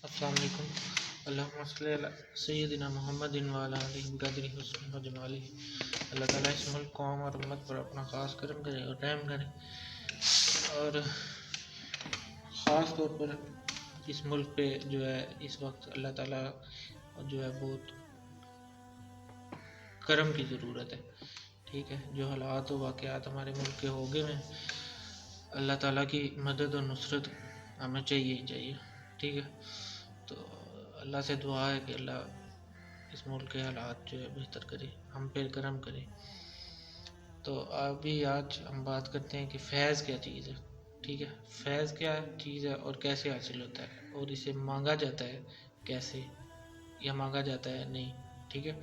السلام علیکم۔ اللہم صلی علی سیدنا محمد وعلی آلہ بقدرہ حسنہ و جمالہ۔ اللہ تعالیٰ اس ملک، قوم اور امت پر اپنا خاص کرم کرے اور رحم کرے، اور خاص طور پر اس ملک پہ جو ہے اس وقت اللہ تعالیٰ جو ہے بہت کرم کی ضرورت ہے۔ ٹھیک ہے، جو حالات و واقعات ہمارے ملک کے ہو گئے ہیں، اللہ تعالیٰ کی مدد اور نصرت ہمیں چاہیے ہی چاہیے۔ ٹھیک ہے، تو اللہ سے دعا ہے کہ اللہ اس ملک کے حالات جو ہے بہتر کرے، ہم پہ کرم کرے۔ تو ابھی آج ہم بات کرتے ہیں کہ فیض کیا چیز ہے۔ ٹھیک ہے، فیض کیا چیز ہے اور کیسے حاصل ہوتا ہے، اور اسے مانگا جاتا ہے کیسے، یا مانگا جاتا ہے نہیں۔ ٹھیک ہے،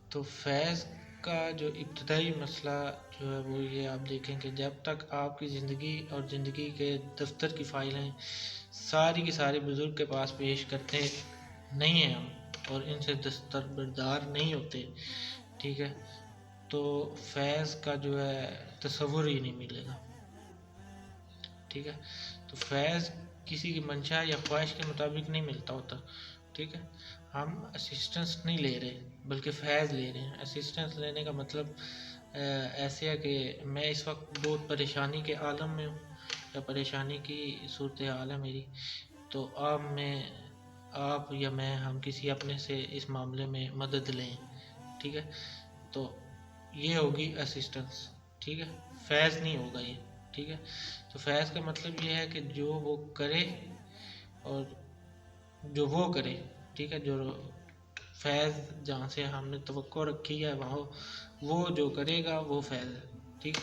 تو فیض کا جو ابتدائی مسئلہ جو ہے وہ یہ آپ دیکھیں کہ جب تک آپ کی زندگی اور زندگی کے دفتر کی فائلیں ساری کی ساری بزرگ کے پاس پیش کرتے نہیں ہیں ہم، اور ان سے دستبردار نہیں ہوتے، ٹھیک ہے، تو فیض کا جو ہے تصور ہی نہیں ملے گا۔ ٹھیک ہے، تو فیض کسی کی منشا یا خواہش کے مطابق نہیں ملتا ہوتا۔ ٹھیک ہے، ہم اسسٹنس نہیں لے رہے بلکہ فیض لے رہے ہیں۔ اسسٹنس لینے کا مطلب ایسے ہے کہ میں اس وقت بہت پریشانی کے عالم میں ہوں، یا پریشانی کی صورتحال ہے میری، تو آپ یا میں ہم کسی اپنے سے اس معاملے میں مدد لیں۔ ٹھیک ہے، تو یہ ہوگی اسسٹنس۔ ٹھیک ہے، فیض نہیں ہوگا یہ۔ ٹھیک ہے، تو فیض کا مطلب یہ ہے کہ جو وہ کرے اور جو وہ کرے۔ ٹھیک ہے، جو فیض جہاں سے ہم نے توقع رکھی ہے وہاں وہ جو کرے گا وہ فیض ہے۔ ٹھیک،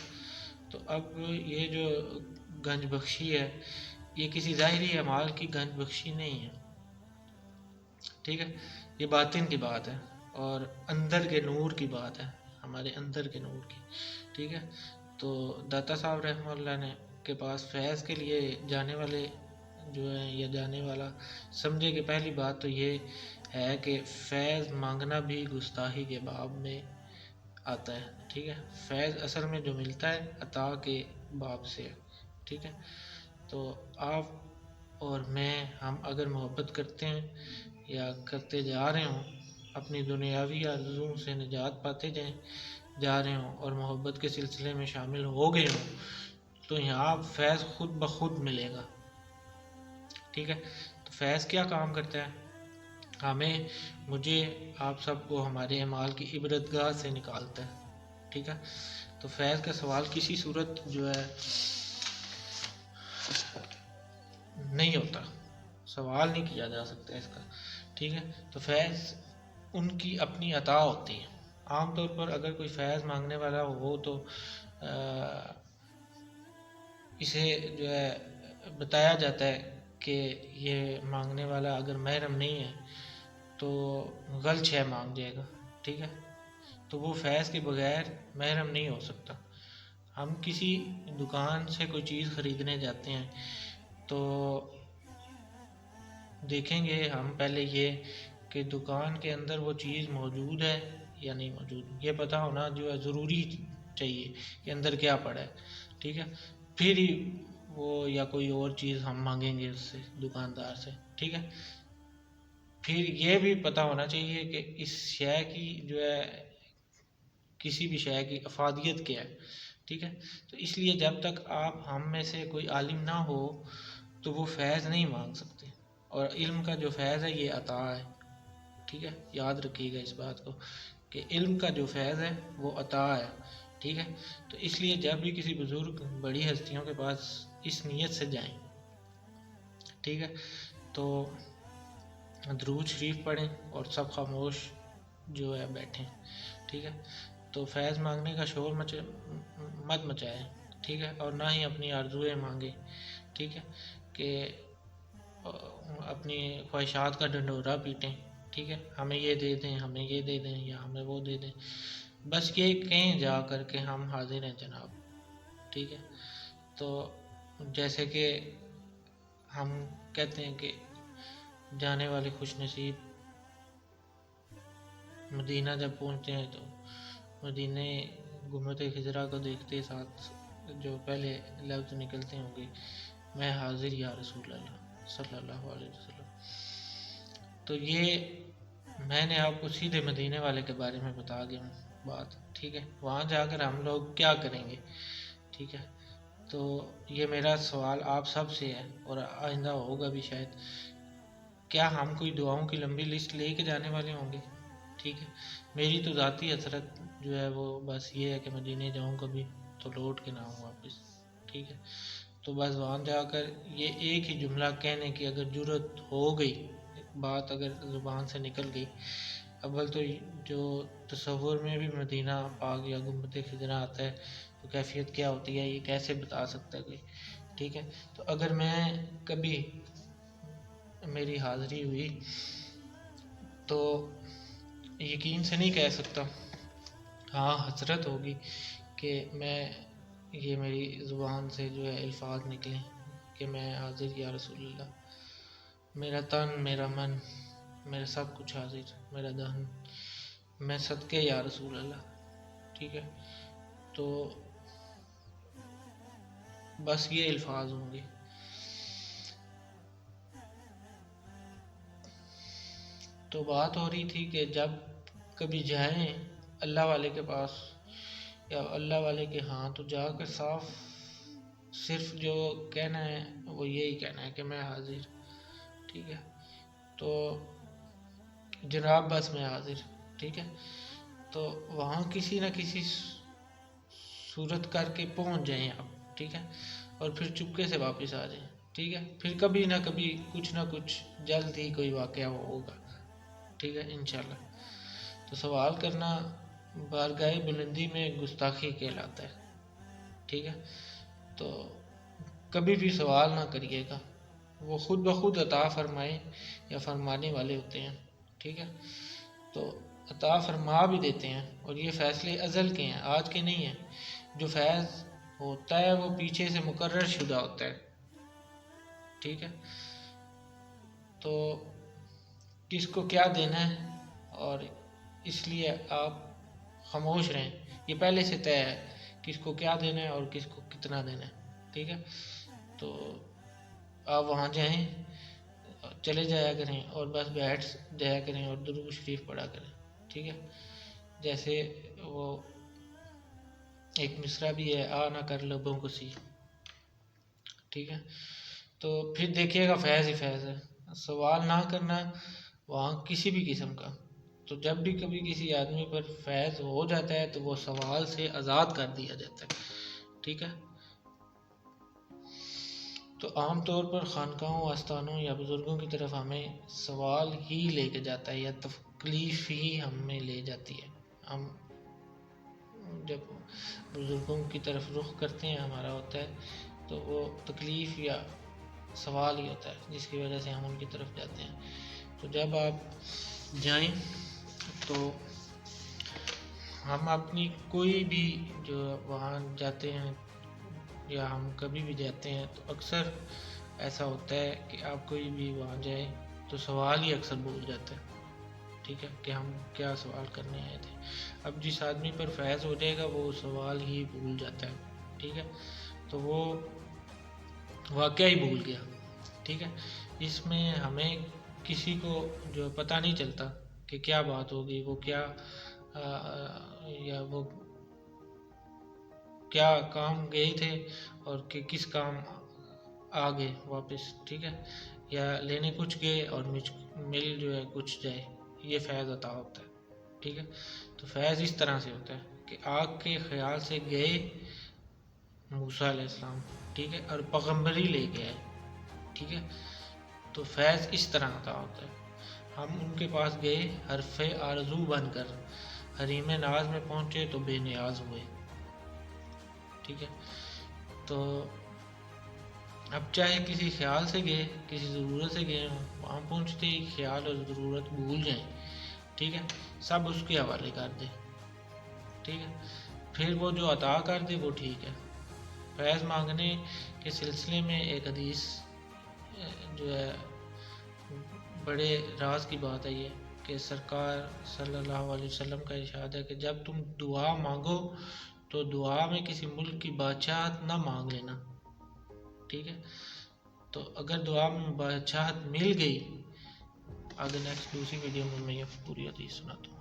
تو اب یہ جو گنج بخشی ہے یہ کسی ظاہری اعمال کی گنج بخشی نہیں ہے۔ ٹھیک ہے، یہ باطن کی بات ہے اور اندر کے نور کی بات ہے، ہمارے اندر کے نور کی۔ ٹھیک ہے، تو داتا صاحب رحمہ اللہ نے کے پاس فیض کے لیے جانے والے جو ہیں یا جانے والا سمجھے کہ پہلی بات تو یہ ہے کہ فیض مانگنا بھی گستاخی کے باب میں آتا ہے۔ ٹھیک ہے، فیض اصل میں جو ملتا ہے عطا کے باب سے ہے۔ ٹھیک ہے، تو آپ اور میں ہم اگر محبت کرتے ہیں یا کرتے جا رہے ہوں، اپنی دنیاوی آرزوؤں سے نجات پاتے جا رہے ہوں اور محبت کے سلسلے میں شامل ہو گئے ہوں، تو یہاں فیض خود بخود ملے گا۔ ٹھیک ہے، تو فیض کیا کام کرتا ہے؟ مجھے آپ سب کو ہمارے اعمال کی عبرت گاہ سے نکالتا ہے۔ ٹھیک ہے، تو فیض کا سوال کسی صورت جو ہے نہیں ہوتا، سوال نہیں کیا جا سکتا اس کا۔ ٹھیک ہے، تو فیض ان کی اپنی عطا ہوتی ہے۔ عام طور پر اگر کوئی فیض مانگنے والا ہو تو اسے جو ہے بتایا جاتا ہے کہ یہ مانگنے والا اگر محرم نہیں ہے تو غلط شے مانگ جائے گا۔ ٹھیک ہے، تو وہ فیض کے بغیر محرم نہیں ہو سکتا۔ ہم کسی دکان سے کوئی چیز خریدنے جاتے ہیں تو دیکھیں گے ہم پہلے یہ کہ دکان کے اندر وہ چیز موجود ہے یا نہیں موجود، یہ پتہ ہونا جو ہے ضروری چاہیے کہ اندر کیا پڑا ہے۔ ٹھیک ہے، پھر ہی وہ یا کوئی اور چیز ہم مانگیں گے اس سے، دکاندار سے۔ ٹھیک ہے، پھر یہ بھی پتہ ہونا چاہیے کہ اس شے کی جو ہے کسی بھی شے کی افادیت کیا ہے۔ ٹھیک ہے، تو اس لیے جب تک آپ ہم میں سے کوئی عالم نہ ہو تو وہ فیض نہیں مانگ سکتے، اور علم کا جو فیض ہے یہ عطا ہے۔ ٹھیک ہے، یاد رکھیے گا اس بات کو کہ علم کا جو فیض ہے وہ عطا ہے۔ ٹھیک ہے، تو اس لیے جب بھی کسی بزرگ بڑی ہستیوں کے پاس اس نیت سے جائیں، ٹھیک ہے، تو درود شریف پڑھیں اور سب خاموش جو ہے بیٹھیں۔ ٹھیک ہے، تو فیض مانگنے کا شور مت مچائیں۔ ٹھیک ہے، اور نہ ہی اپنی آرزوئیں مانگیں۔ ٹھیک ہے، کہ اپنی خواہشات کا ڈنڈورا پیٹیں۔ ٹھیک ہے، ہمیں یہ دے دیں، ہمیں یہ دے دیں، یا ہمیں وہ دے دیں، بس یہ کہیں جا کر کے ہم حاضر ہیں جناب۔ ٹھیک ہے، تو جیسے کہ ہم کہتے ہیں کہ جانے والے خوش نصیب مدینہ جب پہنچتے ہیں تو مدینہ گنبد خضرا کو دیکھتے ساتھ جو پہلے لفظ نکلتے ہوں گے، میں حاضر یا رسول اللہ صلی اللہ علیہ وسلم۔ تو یہ میں نے آپ کو سیدھے مدینے والے کے بارے میں بتا گیا ہوں بات، ٹھیک ہے. وہاں جا کر ہم لوگ کیا کریں گے، ٹھیک ہے. تو یہ میرا سوال آپ سب سے ہے اور آئندہ ہوگا بھی شاید، کیا ہم کوئی دعاؤں کی لمبی لسٹ لے کے جانے والے ہوں گے؟ ٹھیک ہے. میری تو ذاتی حسرت جو ہے وہ بس یہ ہے کہ مدینے جاؤں کبھی تو لوٹ کے نہ آؤں واپس، ٹھیک ہے. تو بس وہاں جا کر یہ ایک ہی جملہ کہنے کی اگر جرت ہو گئی، بات اگر زبان سے نکل گئی، اول تو جو تصور میں بھی مدینہ پاک یا گنبد خضرا آتا ہے تو کیفیت کیا ہوتی ہے یہ کیسے بتا سکتا ہے کوئی، ٹھیک ہے. تو اگر میں کبھی میری حاضری ہوئی تو یقین سے نہیں کہہ سکتا، ہاں حسرت ہوگی کہ میں یہ میری زبان سے جو ہے الفاظ نکلیں کہ میں حاضر یا رسول اللہ، میرا تن میرا من میرا سب کچھ حاضر، میرا دہن میں صدقے یا رسول اللہ، ٹھیک ہے. تو بس یہ الفاظ ہوں گے. تو بات ہو رہی تھی کہ جب کبھی جائیں اللہ والے کے پاس یا اللہ والے کے ہاں تو جا کر صاف صرف جو کہنا ہے وہ یہی کہنا ہے کہ میں حاضر، ٹھیک ہے. تو جناب بس میں حاضر، ٹھیک ہے. تو وہاں کسی نہ کسی صورت کر کے پہنچ جائیں آپ، ٹھیک ہے، اور پھر چپکے سے واپس آ جائیں، ٹھیک ہے. پھر کبھی نہ کبھی کچھ نہ کچھ جلد ہی کوئی واقعہ ہوگا، ٹھیک ہے انشاءاللہ. تو سوال کرنا بارگاہ بلندی میں گستاخی کہلاتا ہے، ٹھیک ہے. تو کبھی بھی سوال نہ کریے گا، وہ خود بخود عطا فرمائے یا فرمانے والے ہوتے ہیں، ٹھیک ہے. تو عطا فرما بھی دیتے ہیں اور یہ فیصلے ازل کے ہیں، آج کے نہیں ہیں. جو فیض ہوتا ہے وہ پیچھے سے مقرر شدہ ہوتا ہے، ٹھیک ہے. تو کس کو کیا دینا ہے اور اس لیے آپ خاموش رہیں، یہ پہلے سے طے ہے کس کو کیا دینا ہے اور کس کو کتنا دینا ہے، ٹھیک ہے. تو آپ وہاں جائیں، چلے جایا کریں اور بس بیٹھ جایا کریں اور درود شریف پڑھا کریں، ٹھیک ہے. جیسے وہ ایک مصرع بھی ہے، آ نہ کر لبوں کو سی، ٹھیک ہے. تو پھر دیکھیے گا فیض ہی فیض ہے. سوال نہ کرنا وہاں کسی بھی قسم کا. تو جب بھی کبھی کسی آدمی پر فیض ہو جاتا ہے تو وہ سوال سے آزاد کر دیا جاتا ہے، ٹھیک ہے. تو عام طور پر خانقاہوں، آستانوں یا بزرگوں کی طرف ہمیں سوال ہی لے کے جاتا ہے یا تکلیف ہی ہمیں لے جاتی ہے. ہم جب بزرگوں کی طرف رخ کرتے ہیں ہمارا ہوتا ہے تو وہ تکلیف یا سوال ہی ہوتا ہے جس کی وجہ سے ہم ان کی طرف جاتے ہیں. تو جب آپ جائیں تو ہم اپنی کوئی بھی جو وہاں جاتے ہیں یا ہم کبھی بھی جاتے ہیں تو اکثر ایسا ہوتا ہے کہ آپ کوئی بھی وہاں جائیں تو سوال ہی اکثر بھول جاتا ہے، ٹھیک ہے، کہ ہم کیا سوال کرنے آئے تھے. اب جس آدمی پر فیض ہو جائے گا وہ سوال ہی بھول جاتا ہے، ٹھیک ہے. تو وہ واقعہ ہی بھول گیا، ٹھیک ہے. اس میں ہمیں کسی کو جو پتہ نہیں چلتا کہ کیا بات ہوگی، وہ کیا یا وہ کیا کام گئے تھے اور کہ کس کام آ گئے واپس، ٹھیک ہے، یا لینے کچھ گئے اور مل جو ہے کچھ جائے. یہ فیض عطا ہوتا ہے، ٹھیک ہے. تو فیض اس طرح سے ہوتا ہے کہ آگ کے خیال سے گئے موسیٰ علیہ السلام، ٹھیک ہے، اور پیغمبری لے کے آئے، ٹھیک ہے. تو فیض اس طرح عطا ہوتا ہے. ہم ان کے پاس گئے حرف آرزو بن کر، حریم ناز میں پہنچے تو بے نیاز ہوئے، ٹھیک ہے. تو اب چاہے کسی خیال سے گئے کسی ضرورت سے گئے ہوں، وہاں پہنچتے ہی خیال اور ضرورت بھول جائیں، ٹھیک ہے، سب اس کے حوالے کر دیں، ٹھیک ہے. پھر وہ جو عطا کر دے وہ ٹھیک ہے. فیض مانگنے کے سلسلے میں ایک حدیث جو ہے بڑے راز کی بات ہے یہ کہ سرکار صلی اللہ علیہ وسلم کا ارشاد ہے کہ جب تم دعا مانگو تو دعا میں کسی ملک کی بادشاہت نہ مانگ لینا، ٹھیک ہے. تو اگر دعا میں بادشاہت مل گئی، آگے نیکسٹ دوسری ویڈیو میں یہ پوری حدیث سناتا ہوں.